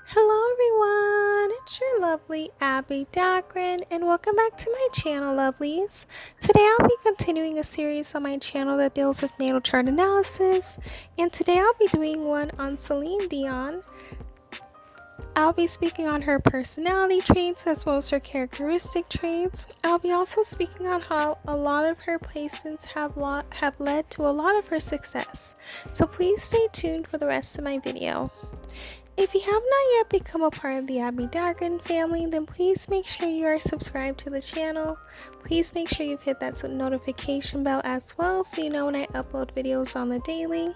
Hello everyone, it's your lovely Abbie Dagrin and welcome back to my channel, lovelies. Today I'll be continuing a series on my channel that deals with natal chart analysis, and today I'll be doing one on Celine Dion. I'll be speaking on her personality traits as well as her characteristic traits. I'll be also speaking on how a lot of her placements have led to a lot of her success. So please stay tuned for the rest of my video. If you have not yet become a part of the Abbie Dagrin family, then please make sure you are subscribed to the channel. Please make sure you've hit that notification bell as well so you know when I upload videos on the daily.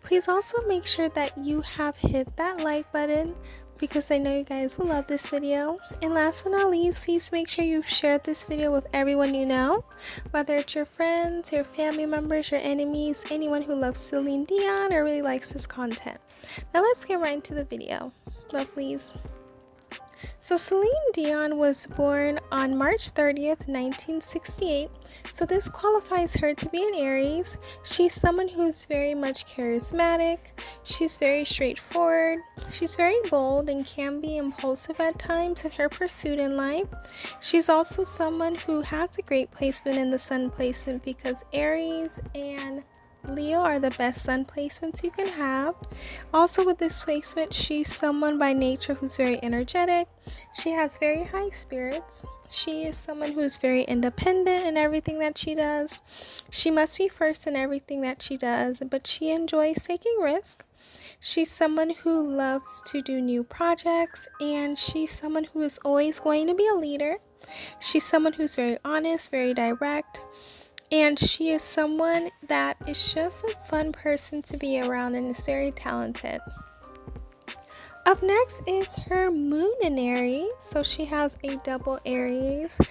Please also make sure that you have hit that like button because I know you guys will love this video. And last but not least, please make sure you've shared this video with everyone you know, whether it's your friends, your family members, your enemies, anyone who loves Celine Dion or really likes this content. Now let's get right into the video, lovelies. So Celine Dion was born on March 30th, 1968. So this qualifies her to be an Aries. She's someone who's very much charismatic. She's very straightforward. She's very bold and can be impulsive at times in her pursuit in life. She's also someone who has a great placement in the sun placement because Aries and Leo are the best sun placements you can have. Also with this placement, she's someone by nature who's very energetic. She has very high spirits. She is someone who is very independent in everything that she does. She must be first in everything that she does, but she enjoys taking risks. She's someone who loves to do new projects, and she's someone who is always going to be a leader. She's someone who's very honest, very direct. And she is someone that is just a fun person to be around and is very talented. Up next is her moon in Aries. So she has a double Aries.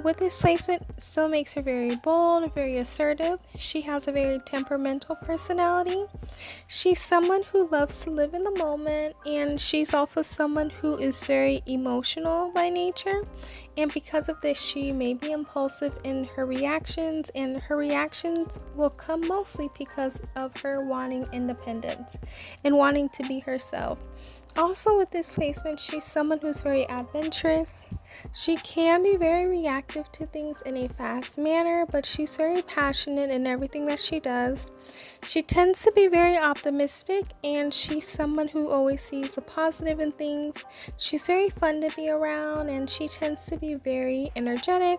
With this placement, still makes her very bold, very assertive. She has a very temperamental personality. She's someone who loves to live in the moment, and she's also someone who is very emotional by nature. And because of this, she may be impulsive in her reactions, and her reactions will come mostly because of her wanting independence and wanting to be herself. Also with this placement, she's someone who's very adventurous. She can be very reactive to things in a fast manner, but she's very passionate in everything that she does. She tends to be very optimistic, and she's someone who always sees the positive in things. She's very fun to be around, and she tends to be very energetic.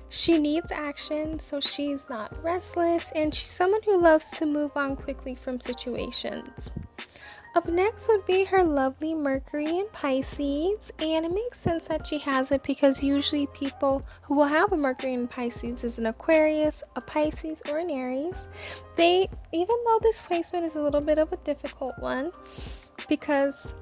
She needs action, so she's not restless, and she's someone who loves to move on quickly from situations. Up next would be her lovely Mercury in Pisces, and it makes sense that she has it because usually people who will have a Mercury in Pisces is an Aquarius, a Pisces, or an Aries. Even though this placement is a little bit of a difficult one because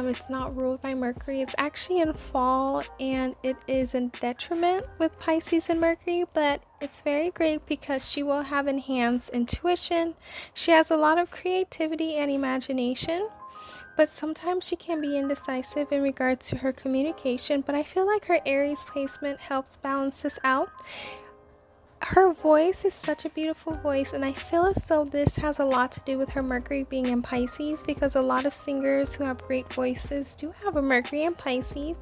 it's not ruled by Mercury, it's actually in fall and it is in detriment with Pisces and Mercury, but it's very great because she will have enhanced intuition. She has a lot of creativity and imagination, but sometimes she can be indecisive in regards to her communication, but I feel like her Aries placement helps balance this out. Her voice is such a beautiful voice, and I feel as though this has a lot to do with her Mercury being in Pisces because a lot of singers who have great voices do have a Mercury in Pisces.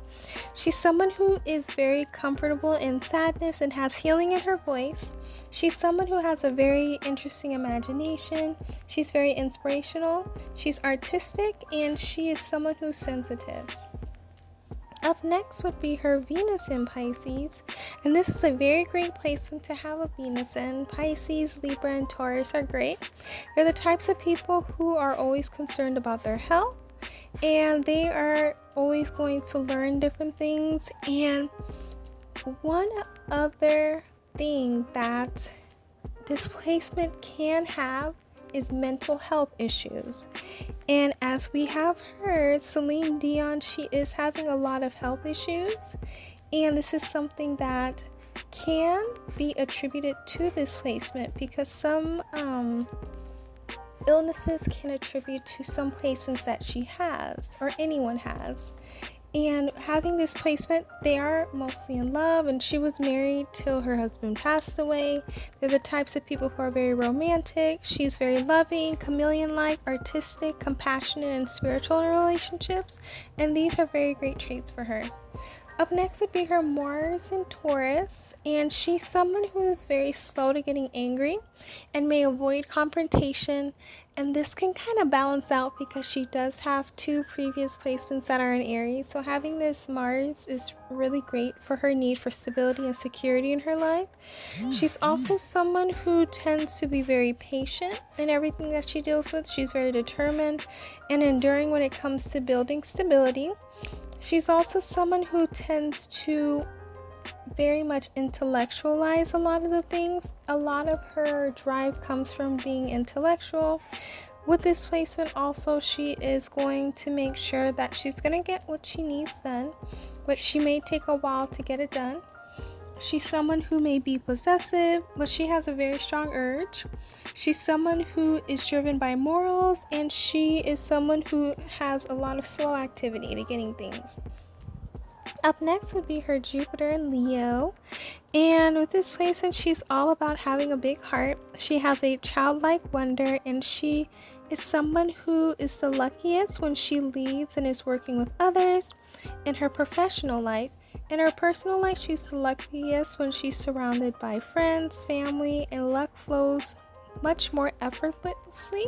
She's someone who is very comfortable in sadness and has healing in her voice. She's someone who has a very interesting imagination. She's very inspirational. She's artistic, and she is someone who's sensitive. Up next would be her Venus in Pisces, and this is a very great placement to have a Venus in. Pisces, Libra, and Taurus are great. They're the types of people who are always concerned about their health, and they are always going to learn different things. And one other thing that this placement can have is mental health issues. And as we have heard, Celine Dion, she is having a lot of health issues, and this is something that can be attributed to this placement because some illnesses can attribute to some placements that she has or anyone has. And having this placement, they are mostly in love, and she was married till her husband passed away. They're the types of people who are very romantic. She's very loving, chameleon-like, artistic, compassionate, and spiritual in relationships, and these are very great traits for her. Up next would be her Mars in Taurus, and she's someone who is very slow to getting angry and may avoid confrontation, and this can kind of balance out because she does have 2 previous placements that are in Aries, so having this Mars is really great for her need for stability and security in her life. She's also someone who tends to be very patient in everything that she deals with. She's very determined and enduring when it comes to building stability. She's also someone who tends to very much intellectualize a lot of the things. A lot of her drive comes from being intellectual. With this placement also, she is going to make sure that she's going to get what she needs done, but she may take a while to get it done. She's someone who may be possessive, but she has a very strong urge. She's someone who is driven by morals, and she is someone who has a lot of slow activity to getting things. Up next would be her Jupiter in Leo, and with this placement, she's all about having a big heart. She has a childlike wonder, and she is someone who is the luckiest when she leads and is working with others. In her professional life, in her personal life, she's the luckiest when she's surrounded by friends, family, and luck flows much more effortlessly.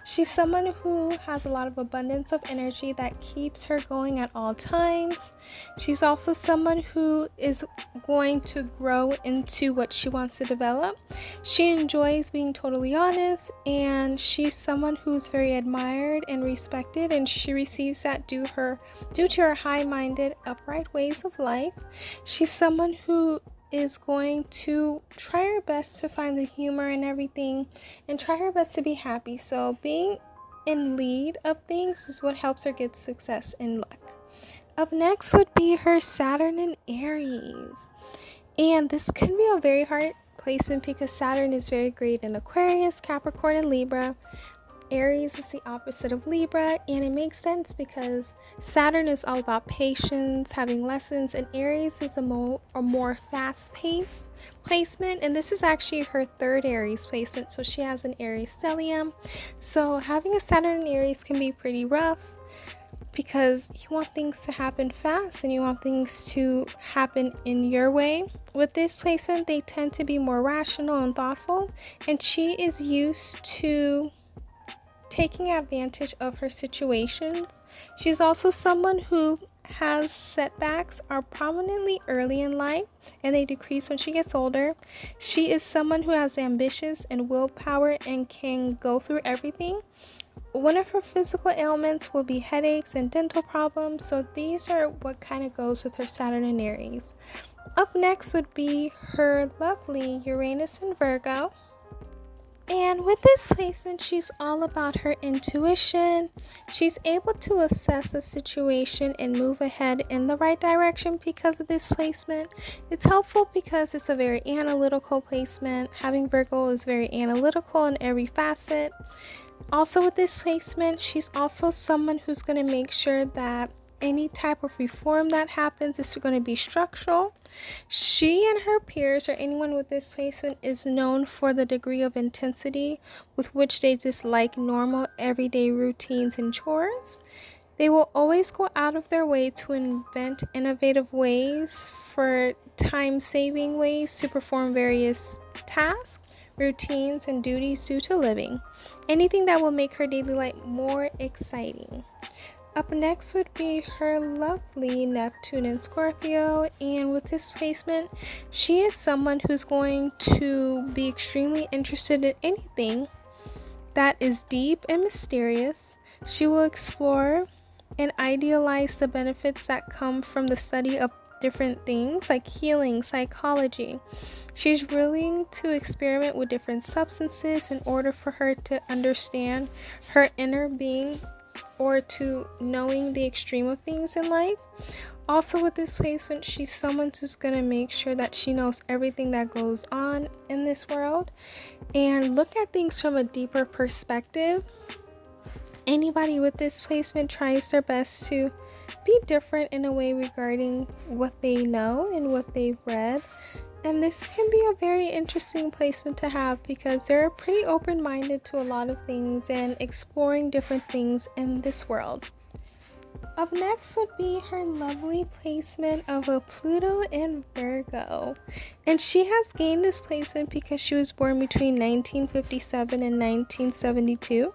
She's someone who has a lot of abundance of energy that keeps her going at all times. She's also someone who is going to grow into what she wants to develop. She enjoys being totally honest, and she's someone who's very admired and respected, and she receives that due to her high-minded, upright ways of life. She's someone who is going to try her best to find the humor in everything and try her best to be happy. So being in lead of things is what helps her get success and luck. Up next would be her Saturn in Aries. And this can be a very hard placement because Saturn is very great in Aquarius, Capricorn, and Libra. Aries is the opposite of Libra, and it makes sense because Saturn is all about patience, having lessons, and Aries is a more fast-paced placement, and this is actually her 3rd Aries placement, so she has an Aries stellium. So having a Saturn in Aries can be pretty rough because you want things to happen fast and you want things to happen in your way. With this placement, they tend to be more rational and thoughtful, and she is used to taking advantage of her situations. She's also someone who has setbacks are prominently early in life and they decrease when she gets older. She is someone who has ambitious and willpower and can go through everything. One of her physical ailments will be headaches and dental problems, so these are what kind of goes with her Saturn in Aries. Up next would be her lovely Uranus in Virgo. And with this placement, she's all about her intuition. She's able to assess a situation and move ahead in the right direction because of this placement. It's helpful because it's a very analytical placement. Having Virgo is very analytical in every facet. Also with this placement, she's also someone who's going to make sure that any type of reform that happens is going to be structural. She and her peers or anyone with this placement is known for the degree of intensity with which they dislike normal everyday routines and chores. They will always go out of their way to invent innovative ways for time-saving ways to perform various tasks, routines, and duties due to living. Anything that will make her daily life more exciting. Up next would be her lovely Neptune in Scorpio, and with this placement, she is someone who's going to be extremely interested in anything that is deep and mysterious. She will explore and idealize the benefits that come from the study of different things like healing, psychology. She's willing to experiment with different substances in order for her to understand her inner being or to knowing the extreme of things in life. Also with this placement, she's someone who's going to make sure that she knows everything that goes on in this world and look at things from a deeper perspective. Anybody with this placement tries their best to be different in a way regarding what they know and what they've read. And this can be a very interesting placement to have because they're pretty open-minded to a lot of things and exploring different things in this world. Up next would be her lovely placement of a Pluto in Virgo. And she has gained this placement because she was born between 1957 and 1972.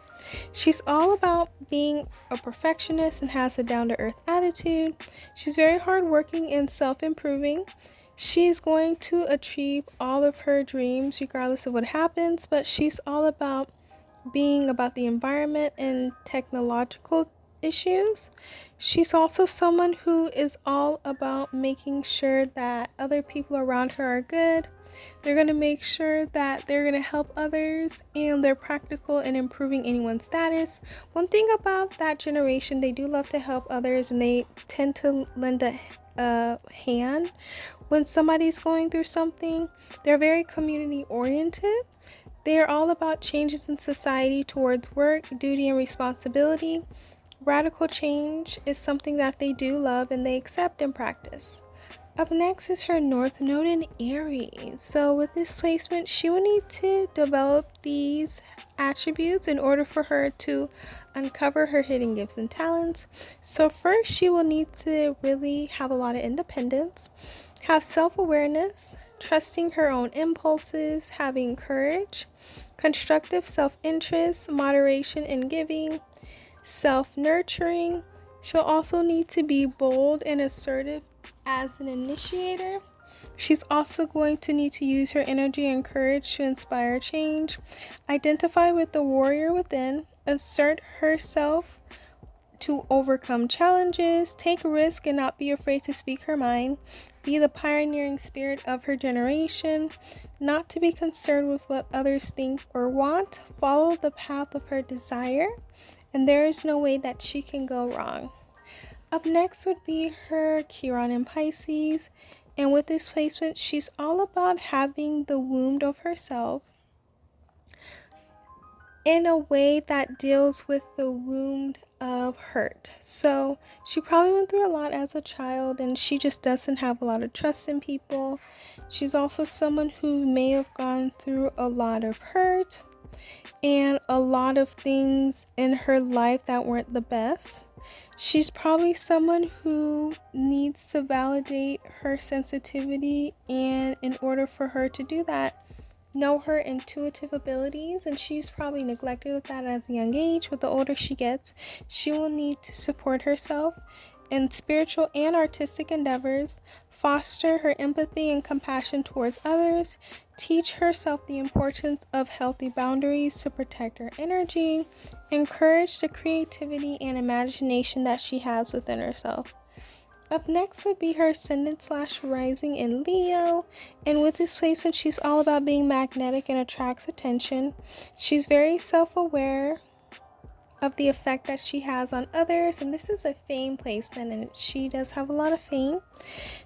She's all about being a perfectionist and has a down-to-earth attitude. She's very hardworking and self-improving. She's going to achieve all of her dreams regardless of what happens, but she's all about being about the environment and technological issues. She's also someone who is all about making sure that other people around her are good. They're going to make sure that they're going to help others, and they're practical in improving anyone's status. One thing about that generation, they do love to help others, and they tend to lend a hand when somebody's going through something. They're very community oriented. They are all about changes in society towards work, duty, and responsibility. Radical change is something that they do love and they accept and practice. Up next is her North Node in Aries. So with this placement, she will need to develop these attributes in order for her to uncover her hidden gifts and talents. So first, she will need to really have a lot of independence, have self-awareness, trusting her own impulses, having courage, constructive self-interest, moderation in giving, self-nurturing. She'll also need to be bold and assertive as an initiator. She's also going to need to use her energy and courage to inspire change, identify with the warrior within, assert herself to overcome challenges, take risk and not be afraid to speak her mind, be the pioneering spirit of her generation, not to be concerned with what others think or want, follow the path of her desire, and there is no way that she can go wrong. Up next would be her Chiron in Pisces, and with this placement, she's all about having the wound of herself in a way that deals with the wound of hurt. So she probably went through a lot as a child, and she just doesn't have a lot of trust in people. She's also someone who may have gone through a lot of hurt and a lot of things in her life that weren't the best. She's probably someone who needs to validate her sensitivity, and in order for her to do that, know her intuitive abilities, and she's probably neglected with that as a young age. But the older she gets, she will need to support herself in spiritual and artistic endeavors, foster her empathy and compassion towards others, teach herself the importance of healthy boundaries to protect her energy, encourage the creativity and imagination that she has within herself. Up next would be her ascendant/rising in Leo, and with this placement, she's all about being magnetic and attracts attention. She's very self-aware of the effect that she has on others, and this is a fame placement, and she does have a lot of fame.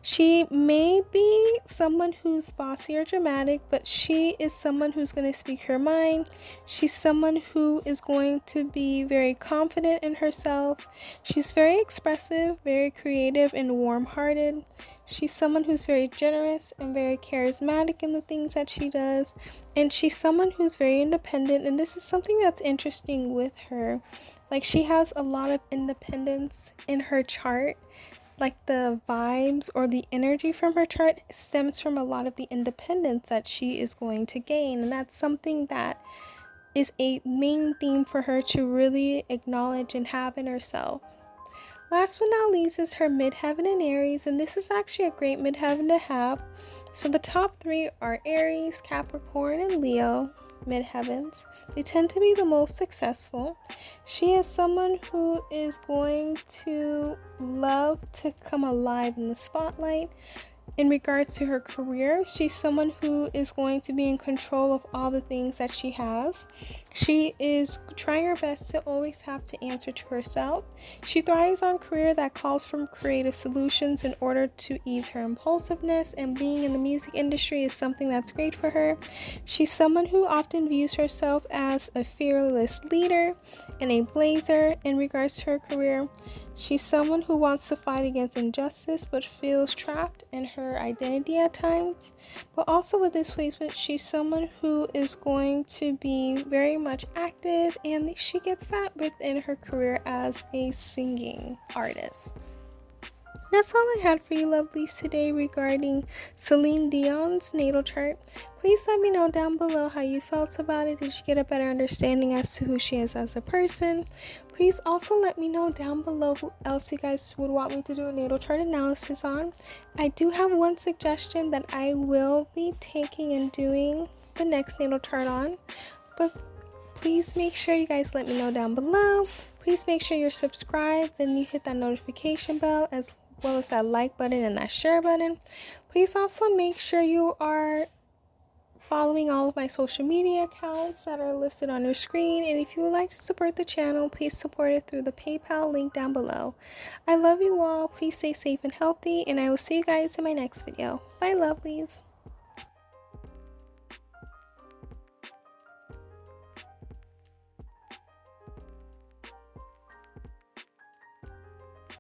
She may be someone who's bossy or dramatic, but she is someone who's going to speak her mind. She's someone who is going to be very confident in herself. She's very expressive, very creative, and warm-hearted. She's someone who's very generous and very charismatic in the things that she does. And she's someone who's very independent. And this is something that's interesting with her. Like, she has a lot of independence in her chart. Like, the vibes or the energy from her chart stems from a lot of the independence that she is going to gain. And that's something that is a main theme for her to really acknowledge and have in herself. Last but not least is her midheaven in Aries, and this is actually a great midheaven to have. So the top three are Aries, Capricorn, and Leo midheavens. They tend to be the most successful. She is someone who is going to love to come alive in the spotlight. In regards to her career, she's someone who is going to be in control of all the things that she has. She is trying her best to always have to answer to herself. She thrives on a career that calls for creative solutions in order to ease her impulsiveness, and being in the music industry is something that's great for her. She's someone who often views herself as a fearless leader and a blazer. In regards to her career, she's someone who wants to fight against injustice but feels trapped in her identity at times. But also with this placement, she's someone who is going to be very much active, and she gets that within her career as a singing artist. That's all I had for you lovelies today regarding Celine Dion's natal chart. Please let me know down below how you felt about it. Did you get a better understanding as to who she is as a person? Please also let me know down below who else you guys would want me to do a natal chart analysis on. I do have one suggestion that I will be taking and doing the next natal chart on, but please make sure you guys let me know down below. Please make sure you're subscribed and you hit that notification bell as well as that like button and that share button. Please also make sure you are following all of my social media accounts that are listed on your screen. And if you would like to support the channel, please support it through the PayPal link down below. I love you all. Please stay safe and healthy, and I will see you guys in my next video. Bye lovelies.